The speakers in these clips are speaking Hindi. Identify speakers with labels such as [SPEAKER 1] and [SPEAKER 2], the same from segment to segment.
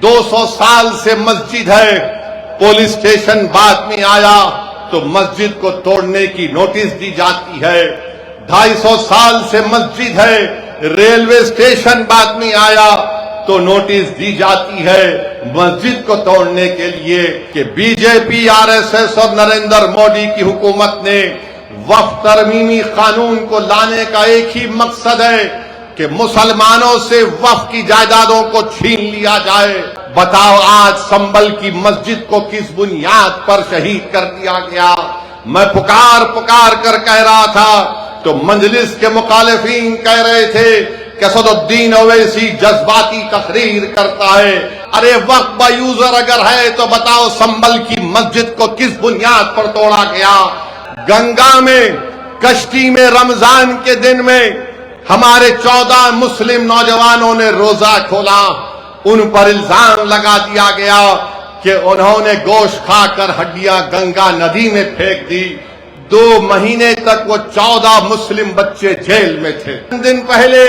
[SPEAKER 1] 200 साल से मस्जिद है, पुलिस स्टेशन बाद में आया तो मस्जिद को तोड़ने की नोटिस दी जाती है। 250 साल से मस्जिद है, रेलवे स्टेशन बाद में आया तो नोटिस दी जाती है मस्जिद को तोड़ने के लिए कि बीजेपी, आरएसएस और नरेंद्र मोदी की हुकूमत ने वक्फ तरमीमी कानून को लाने का एक ही मकसद है कि मुसलमानों से वक्फ की जायदादों को छीन लिया जाए। बताओ आज संभल की मस्जिद को किस बुनियाद पर शहीद कर दिया गया। मैं पुकार पुकार कर कह रहा था तो मजलिस के मुखालिफीन कह रहे थे कि असदुद्दीन ओवैसी जज्बाती तकरीर करता है। अरे वक्फ बा यूजर अगर है तो बताओ संभल की मस्जिद को किस बुनियाद पर तोड़ा गया। गंगा में कश्ती में रमजान के दिन में हमारे 14 मुस्लिम नौजवानों ने रोजा खोला, उन पर इल्जाम लगा दिया गया कि उन्होंने गोश्त खाकर हड्डियां गंगा नदी में फेंक दी। 2 महीने तक वो 14 मुस्लिम बच्चे जेल में थे। दिन पहले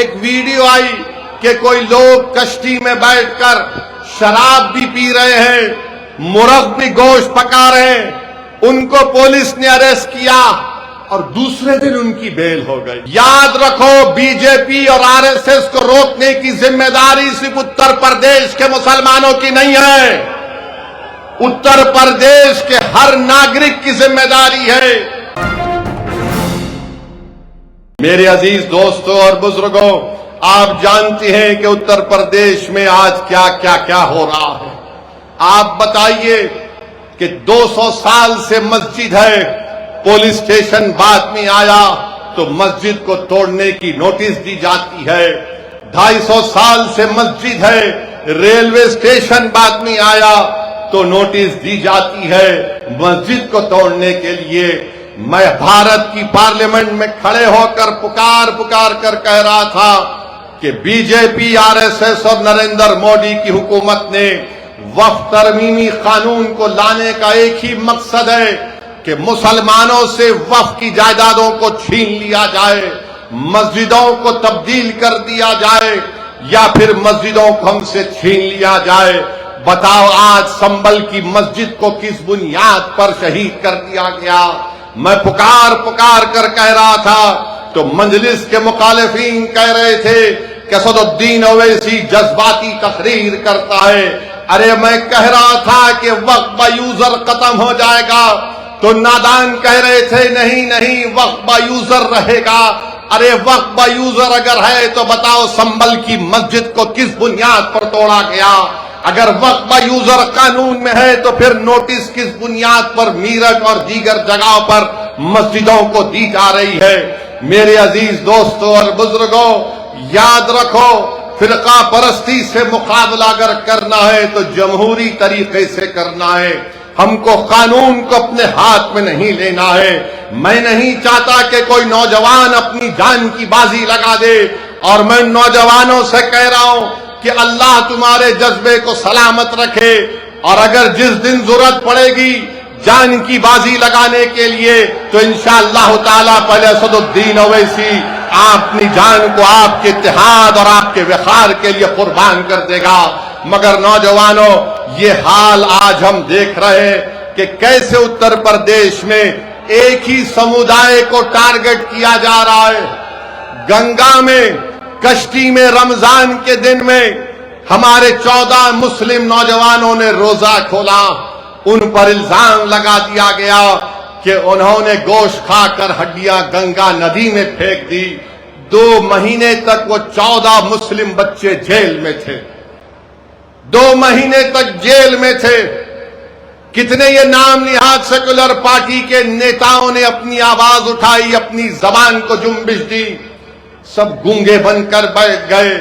[SPEAKER 1] एक वीडियो आई कि कोई लोग कश्ती में बैठकर शराब भी पी रहे हैं, मुर्ग भी गोश्त पका रहे हैं। उनको पुलिस ने अरेस्ट किया और दूसरे दिन उनकी बेल हो गई। याद रखो, बीजेपी और आरएसएस को रोकने की जिम्मेदारी सिर्फ उत्तर प्रदेश के मुसलमानों की नहीं है, उत्तर प्रदेश के हर नागरिक की जिम्मेदारी है। मेरे अजीज दोस्तों और बुजुर्गों, आप जानते हैं कि उत्तर प्रदेश में आज क्या क्या क्या हो रहा है। आप बताइए कि 200 साल से मस्जिद है, पुलिस स्टेशन बाद में आया तो मस्जिद को तोड़ने की नोटिस दी जाती है। 250 साल से मस्जिद है, रेलवे स्टेशन बाद में आया तो नोटिस दी जाती है मस्जिद को तोड़ने के लिए। मैं भारत की पार्लियामेंट में खड़े होकर पुकार पुकार कर कह रहा था कि बीजेपी, आरएसएस और नरेंद्र मोदी की हुकूमत ने वक्फ तरमीमी कानून को लाने का एक ही मकसद है कि मुसलमानों से वक्फ की जायदादों को छीन लिया जाए, मस्जिदों को तब्दील कर दिया जाए या फिर मस्जिदों को हमसे छीन लिया जाए। बताओ आज संभल की मस्जिद को किस बुनियाद पर शहीद कर दिया गया। मैं पुकार पुकार कर कह रहा था तो मजलिस के मुखालिफीन कह रहे थे कि असदुद्दीन ओवैसी जज्बाती तकरीर करता है। अरे मैं कह रहा था कि वक्फ बा यूजर खत्म हो जाएगा तो नादान कह रहे थे नहीं नहीं वक्फ बा यूजर रहेगा। अरे वक्फ बा यूजर अगर है तो बताओ संभल की मस्जिद को किस बुनियाद पर तोड़ा गया। अगर वक्फ बा यूजर कानून में है तो फिर नोटिस किस बुनियाद पर मीरठ और दीगर जगहों पर मस्जिदों को दी जा रही है। मेरे अजीज दोस्तों और बुजुर्गों, याद रखो, फिरका परस्ती से मुकाबला अगर करना है तो जमहूरी तरीके से करना है। हमको कानून को अपने हाथ में नहीं लेना है। मैं नहीं चाहता कि कोई नौजवान अपनी जान की बाजी लगा दे और मैं नौजवानों से कह रहा हूं कि अल्लाह तुम्हारे जज्बे को सलामत रखे और अगर जिस दिन जरूरत पड़ेगी जान की बाजी लगाने के लिए तो इंशाअल्लाह ताला पहले असदुद्दीन ओवैसी अपनी जान को आपके इत्तेहाद और आपके वक़ार के लिए कुर्बान कर देगा। मगर नौजवानों, ये हाल आज हम देख रहे हैं कि कैसे उत्तर प्रदेश में एक ही समुदाय को टारगेट किया जा रहा है। गंगा में कश्ती में रमजान के दिन में हमारे 14 मुस्लिम नौजवानों ने रोजा खोला, उन पर इल्जाम लगा दिया गया कि उन्होंने गोश्त खाकर हड्डियां गंगा नदी में फेंक दी। 2 महीने तक वो 14 मुस्लिम बच्चे जेल में थे, 2 महीने तक जेल में थे। कितने ये नाम निहाद सेकुलर पार्टी के नेताओं ने अपनी आवाज उठाई, अपनी जबान को जुम्बिश दी, सब गूंगे बनकर बैठ गए।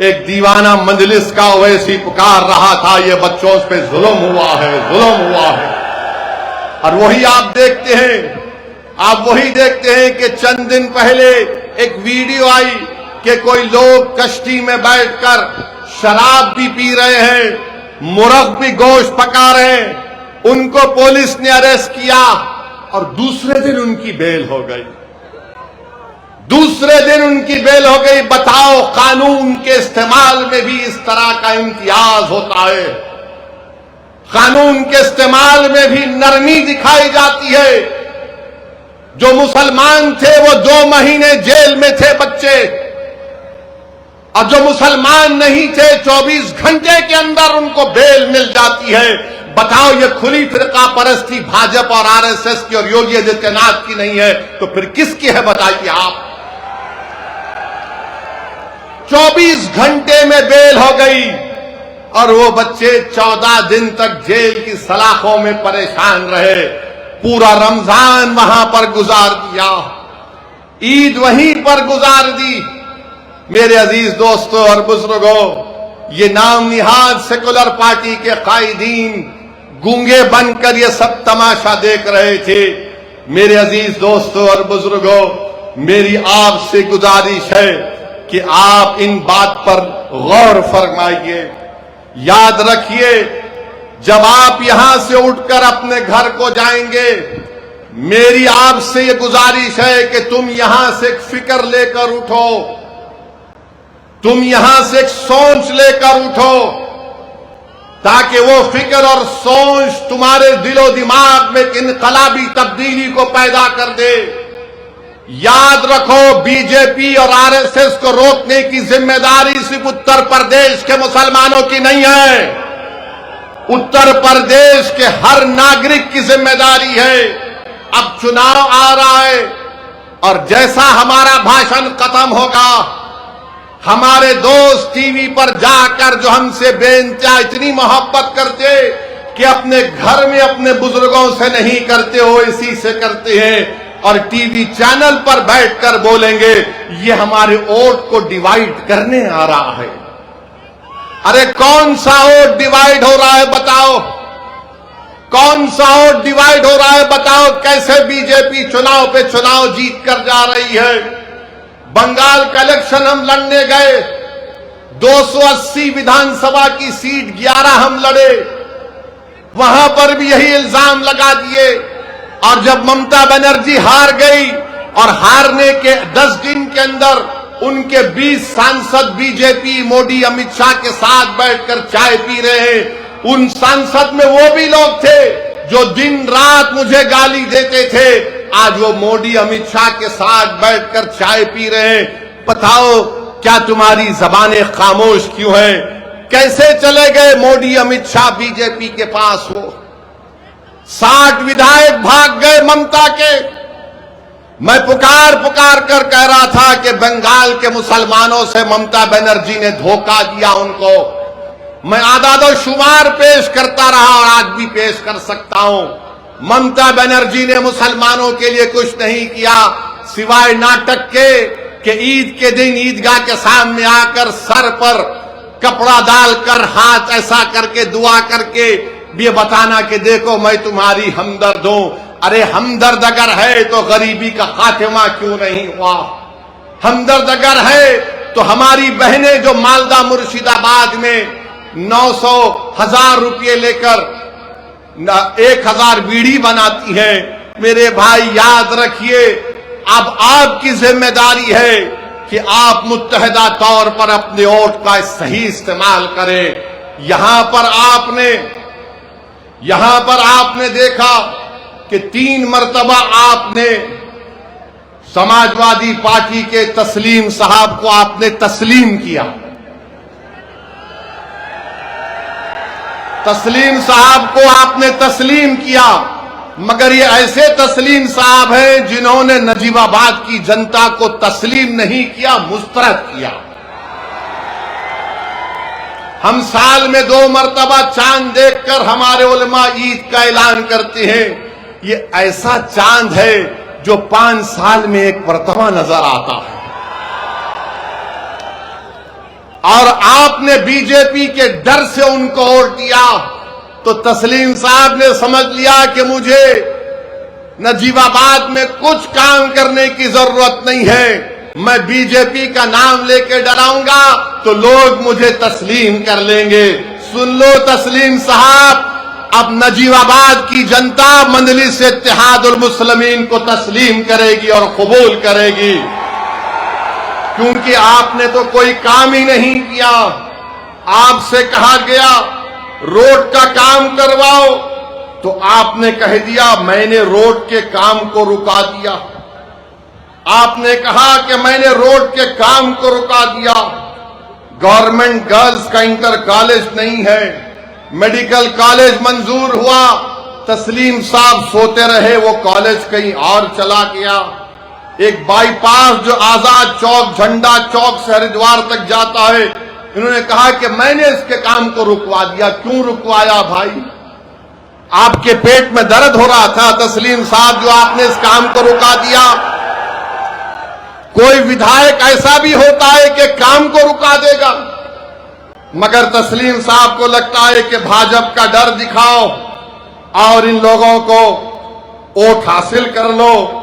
[SPEAKER 1] एक दीवाना मजलिस का वैसी पुकार रहा था ये बच्चों पे जुल्म हुआ है, जुल्म हुआ है। और वही आप देखते हैं कि चंद दिन पहले एक वीडियो आई कि कोई लोग कश्ती में बैठकर शराब भी पी रहे हैं, मुर्ग भी गोश्त पका रहे हैं। उनको पुलिस ने अरेस्ट किया और दूसरे दिन उनकी बेल हो गई। दूसरे दिन उनकी बेल हो गई। बताओ, कानून के इस्तेमाल में भी इस तरह का इम्तियाज होता है? कानून के इस्तेमाल में भी नरमी दिखाई जाती है। जो मुसलमान थे वो 2 महीने जेल में थे बच्चे, और जो मुसलमान नहीं थे 24 घंटे के अंदर उनको बेल मिल जाती है। बताओ, ये खुली फिरका परस्ती भाजपा और आरएसएस की और योगी आदित्यनाथ की नहीं है तो फिर किसकी है बताइए आप? 24 घंटे में बेल हो गई और वो बच्चे 14 दिन तक जेल की सलाखों में परेशान रहे। पूरा रमजान वहां पर गुजार दिया, ईद वहीं पर गुजार दी। मेरे अजीज दोस्तों और बुजुर्गों, ये नाम निहाद सेकुलर पार्टी के कायदीन गूंगे बनकर ये सब तमाशा देख रहे थे। मेरे अजीज दोस्तों और बुजुर्गों, मेरी आपसे गुजारिश है कि आप इन बात पर गौर फरमाइए। याद रखिए, जब आप यहां से उठकर अपने घर को जाएंगे, मेरी आपसे ये गुजारिश है कि तुम यहां से एक फिक्र लेकर उठो, तुम यहां से एक सोच लेकर उठो, ताकि वो फिक्र और सोच तुम्हारे दिलो दिमाग में एक इनकलाबी तब्दीली को पैदा कर दे। याद रखो, बीजेपी और आरएसएस को रोकने की जिम्मेदारी सिर्फ उत्तर प्रदेश के मुसलमानों की नहीं है, उत्तर प्रदेश के हर नागरिक की जिम्मेदारी है। अब चुनाव आ रहा है और जैसा हमारा भाषण खत्म होगा, हमारे दोस्त टीवी पर जाकर जो हमसे बेइंतहा इतनी मोहब्बत करते कि अपने घर में अपने बुजुर्गों से नहीं करते हो, इसी से करते हैं, और टीवी चैनल पर बैठकर बोलेंगे ये हमारे वोट को डिवाइड करने आ रहा है। अरे कौन सा वोट डिवाइड हो रहा है बताओ? कौन सा वोट डिवाइड हो रहा है बताओ? कैसे बीजेपी चुनाव पे चुनाव जीत कर जा रही है? बंगाल का इलेक्शन हम लड़ने गए, 280 विधानसभा की सीट 11 हम लड़े, वहां पर भी यही इल्जाम लगा दिए। और जब ममता बनर्जी हार गई और हारने के 10 दिन के अंदर उनके 20 सांसद बीजेपी मोदी अमित शाह के साथ बैठकर चाय पी रहे हैं। उन सांसद में वो भी लोग थे जो दिन रात मुझे गाली देते थे, आज वो मोदी अमित शाह के साथ बैठकर चाय पी रहे हैं। बताओ, क्या तुम्हारी जबानें खामोश क्यों हैं? कैसे चले गए मोदी अमित शाह बीजेपी के पास? वो 60 विधायक भाग गए ममता के। मैं पुकार पुकार कर कह रहा था कि बंगाल के मुसलमानों से ममता बनर्जी ने धोखा दिया उनको। मैं आदादो शुमार पेश करता रहा और आज भी पेश कर सकता हूं। ममता बनर्जी ने मुसलमानों के लिए कुछ नहीं किया सिवाय नाटक के कि ईद के दिन ईदगाह के सामने आकर सर पर कपड़ा डालकर हाथ ऐसा करके दुआ करके ये बताना कि देखो मैं तुम्हारी हमदर्द हूं। अरे हमदर्द अगर है तो गरीबी का खात्मा क्यों नहीं हुआ? हमदर्द अगर है तो हमारी बहनें जो मालदा मुर्शिदाबाद में 900,000 रुपये लेकर 1000 बीड़ी बनाती है, मेरे भाई याद रखिए, अब आपकी जिम्मेदारी है कि आप मुत्तहदा तौर पर अपने वोट का सही इस्तेमाल करें। यहां पर आपने देखा कि 3 मर्तबा आपने समाजवादी पार्टी के तस्लीम साहब को आपने तस्लीम किया। तस्लीम साहब को आपने तस्लीम किया, मगर ये ऐसे तस्लीम साहब हैं जिन्होंने नजीबाबाद की जनता को तस्लीम नहीं किया, मुस्तरद किया। हम साल में 2 मर्तबा चांद देखकर हमारे उलमा ईद का ऐलान करते हैं। ये ऐसा चांद है जो 5 साल में एक मर्तबा नजर आता है। और आपने बीजेपी के डर से उनको वोट दिया तो तस्लीम साहब ने समझ लिया कि मुझे नजीबाबाद में कुछ काम करने की जरूरत नहीं है, मैं बीजेपी का नाम लेके डराऊंगा तो लोग मुझे तस्लीम कर लेंगे। सुन लो तस्लीम साहब, अब नजीबाबाद की जनता मजलिस इत्तेहादुल मुस्लिमीन को तस्लीम करेगी और कबूल करेगी। क्योंकि आपने तो कोई काम ही नहीं किया। आपसे कहा गया रोड का काम करवाओ, तो आपने कह दिया मैंने रोड के काम को रुका दिया। आपने कहा कि मैंने रोड के काम को रुका दिया। गवर्नमेंट गर्ल्स का इंटर कॉलेज नहीं है, मेडिकल कॉलेज मंजूर हुआ, तस्लीम साहब सोते रहे, वो कॉलेज कहीं और चला गया। एक बाईपास जो आजाद चौक, झंडा चौक से हरिद्वार तक जाता है, इन्होंने कहा कि मैंने इसके काम को रुकवा दिया। क्यों रुकवाया भाई? आपके पेट में दर्द हो रहा था तस्लीम साहब, जो आपने इस काम को रुका दिया। कोई विधायक ऐसा भी होता है कि काम को रुका देगा, मगर तस्लीम साहब को लगता है कि भाजपा का डर दिखाओ और इन लोगों को वोट हासिल कर लो।